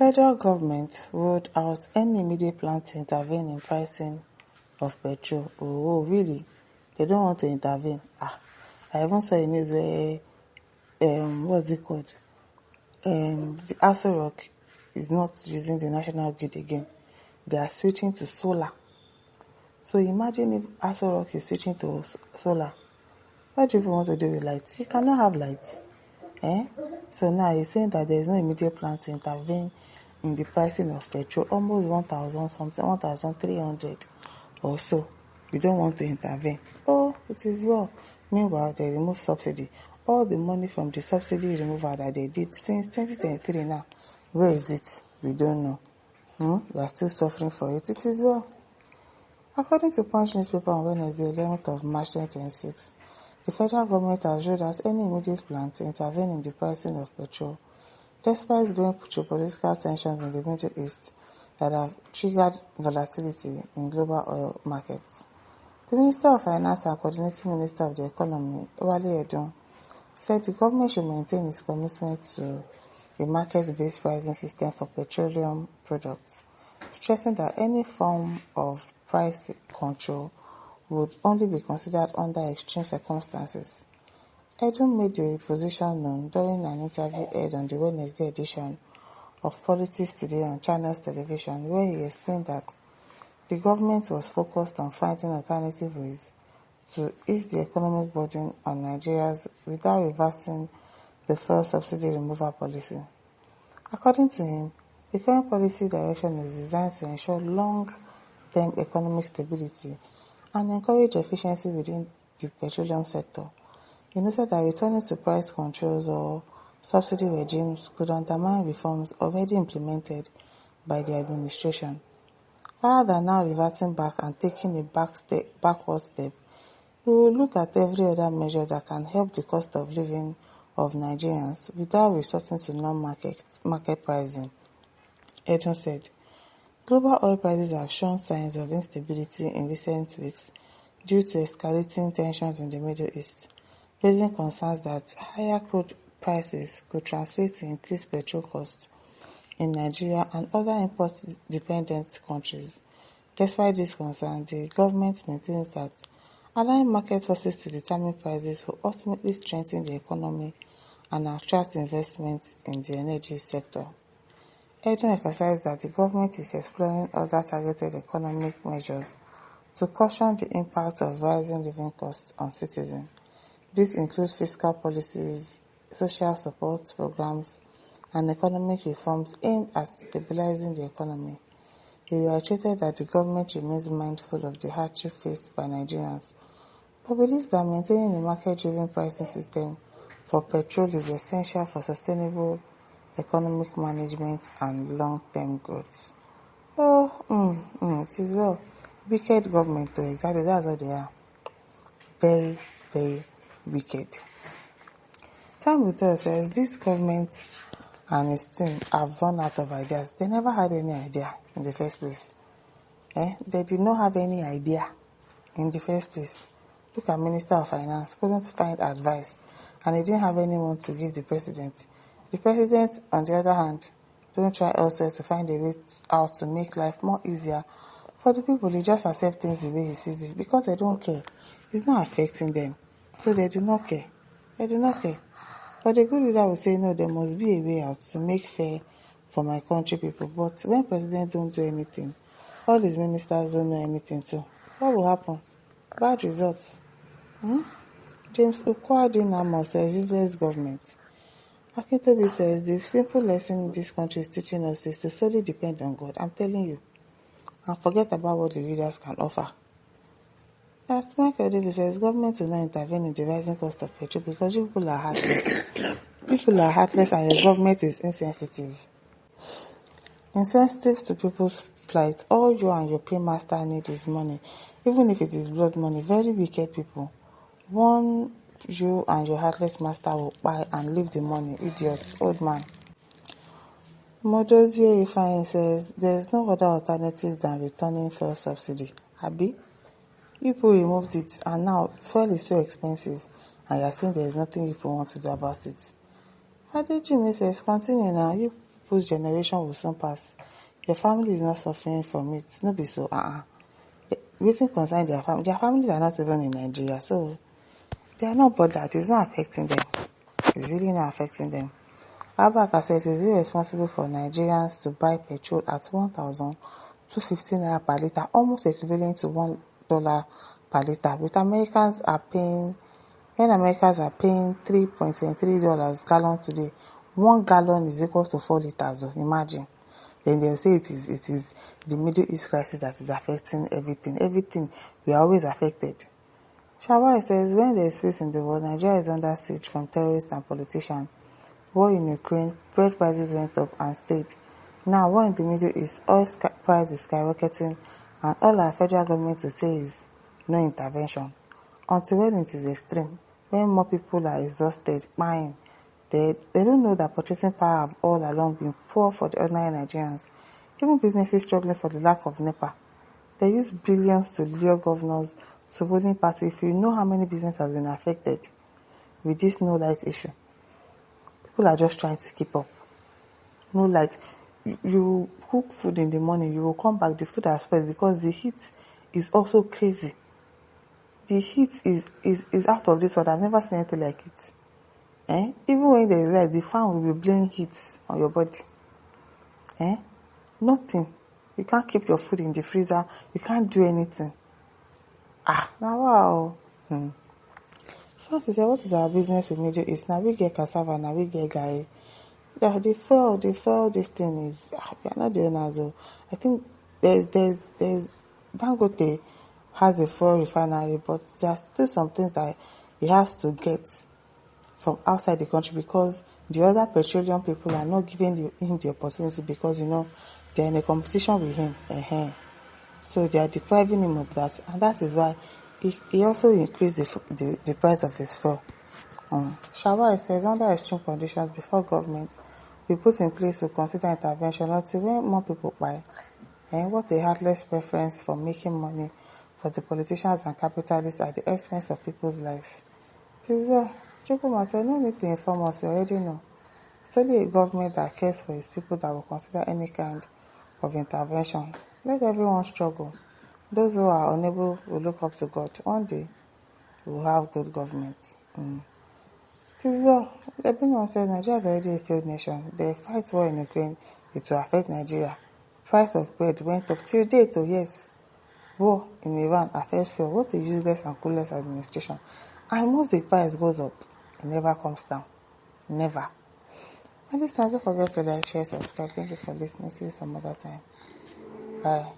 Federal government rolled out any immediate plan to intervene in pricing of petrol. Oh, really? They don't want to intervene. I even saw a news where what's it called? The Aso Rock is not using the national grid again. They are switching to solar. So imagine if Aso Rock is switching to solar. What do people want to do with lights? You cannot have lights. So now he's saying that there is no immediate plan to intervene in the pricing of petrol, almost 1,000 something, 1,300 or so. We don't want to intervene. Oh, it is well. Meanwhile, they remove subsidy. All the money from the subsidy removal that they did since 2023 now, where is it? We don't know. We are still suffering for it. It is well. According to Punch newspaper on Wednesday, 11th of March 2026, the federal government has rolled out any immediate plan to intervene in the pricing of petrol, despite growing geopolitical tensions in the Middle East that have triggered volatility in global oil markets. The Minister of Finance and Coordinating Minister of the Economy, Wale Edun, said the government should maintain its commitment to a market-based pricing system for petroleum products, stressing that any form of price control would only be considered under extreme circumstances. Edun made the position known during an interview aired on the Wednesday edition of Politics Today on Channels Television, where he explained that the government was focused on finding alternative ways to ease the economic burden on Nigerians without reversing the fuel subsidy removal policy. According to him, the current policy direction is designed to ensure long-term economic stability and encourage efficiency within the petroleum sector. He noted that returning to price controls or subsidy regimes could undermine reforms already implemented by the administration. Rather than now reverting back and taking a backward step, we will look at every other measure that can help the cost of living of Nigerians without resorting to non-market pricing, Edun said. Global oil prices have shown signs of instability in recent weeks due to escalating tensions in the Middle East, raising concerns that higher crude prices could translate to increased petrol costs in Nigeria and other import-dependent countries. Despite this concern, the government maintains that allowing market forces to determine prices will ultimately strengthen the economy and attract investment in the energy sector. Edun emphasized that the government is exploring other targeted economic measures to cushion the impact of rising living costs on citizens. This includes fiscal policies, social support programs, and economic reforms aimed at stabilizing the economy. He reiterated that the government remains mindful of the hardship faced by Nigerians, but believes that maintaining a market-driven pricing system for petrol is essential for sustainable economic management and long-term growth. It is well. Wicked government, though, exactly, that's what they are. Very, very wicked. Time will tell, says this government and its team have run out of ideas. They never had any idea in the first place. They did not have any idea in the first place. Look at Minister of Finance, couldn't find advice, and he didn't have anyone to give the president. The president, on the other hand, don't try elsewhere to find a way out to make life more easier for the people. They just accept things the way he sees it because they don't care. It's not affecting them. So they do not care. They do not care. But the good leader will say, no, there must be a way out to make fair for my country people. But when president don't do anything, all his ministers don't know anything too, what will happen? Bad results. James Ukwadinamo says useless government. Akintobi says the simple lesson this country is teaching us is to solely depend on God. I'm telling you. And forget about what the leaders can offer. As Michael Davis says, government will not intervene in the rising cost of petrol because you people are heartless. People are heartless and your government is insensitive. Insensitive to people's plight. All you and your paymaster need is money, even if it is blood money. Very wicked people. One you and your heartless master will buy and leave the money. Idiots. Old man. Modozie Ifeanyi says, there is no other alternative than returning fuel subsidy. Abi? People removed it and now fuel is so expensive and you are saying there is nothing people want to do about it. Adejime says, continue now. You people's generation will soon pass. Your family is not suffering from it. No be so. Wetin concern their family? Their families are not even in Nigeria, so they are not bothered. It's not affecting them. It's really not affecting them. Abaka says it is irresponsible for Nigerians to buy petrol at 1,250 naira per litre, almost equivalent to $1 per litre. When Americans are paying $3.23 gallon today, 1 gallon is equal to 4 liters. So imagine. Then they'll say it is the Middle East crisis that is affecting everything. Everything, we are always affected. Shawai says, when there is peace in the world, Nigeria is under siege from terrorists and politicians. War in Ukraine, bread prices went up and stayed. Now, war in the Middle East, oil price is skyrocketing, and all our federal government will say is no intervention. Until when it is extreme, when more people are exhausted, buying, they don't know that purchasing power have all along been poor for the ordinary Nigerians. Even businesses struggling for the lack of NEPA. They use billions to lure governors to voting party. If you know how many businesses has been affected with this no light issue, people are just trying to keep up. No light. You cook food in the morning, you will come back, the food has spoiled because the heat is also crazy. The heat is out of this world. I've never seen anything like it. Even when there is light, the fan will be blowing heat on your body. Nothing. You can't keep your food in the freezer. You can't do anything. Now wow. First, he said, what is our business with Middle East? Now we get cassava, now we get gari. Yeah, they fell, this thing is, we are not the owners though. I think there's Dangote has a fuel refinery, but there are still some things that he has to get from outside the country because the other petroleum people are not giving him the opportunity because, they're in a competition with him. So they are depriving him of that, and that is why he also increased the price of his fuel. Shawai says, under extreme conditions, before government we put in place to consider intervention until when more people buy. What a heartless preference for making money for the politicians and capitalists at the expense of people's lives. It is well. Chukuma said, no need to inform us, we already know. It's only a government that cares for its people that will consider any kind of intervention. Let everyone struggle. Those who are unable will look up to God. One day, we will have good government. It is well. Everyone says Nigeria is already a failed nation. The fight war in Ukraine, it will affect Nigeria. Price of bread went up till date, yes. War in Iran affects fuel. What a useless and clueless administration. And once the price goes up, it never comes down. Never. And listeners, don't forget to like, share, subscribe. Thank you for listening. See you some other time. Bye.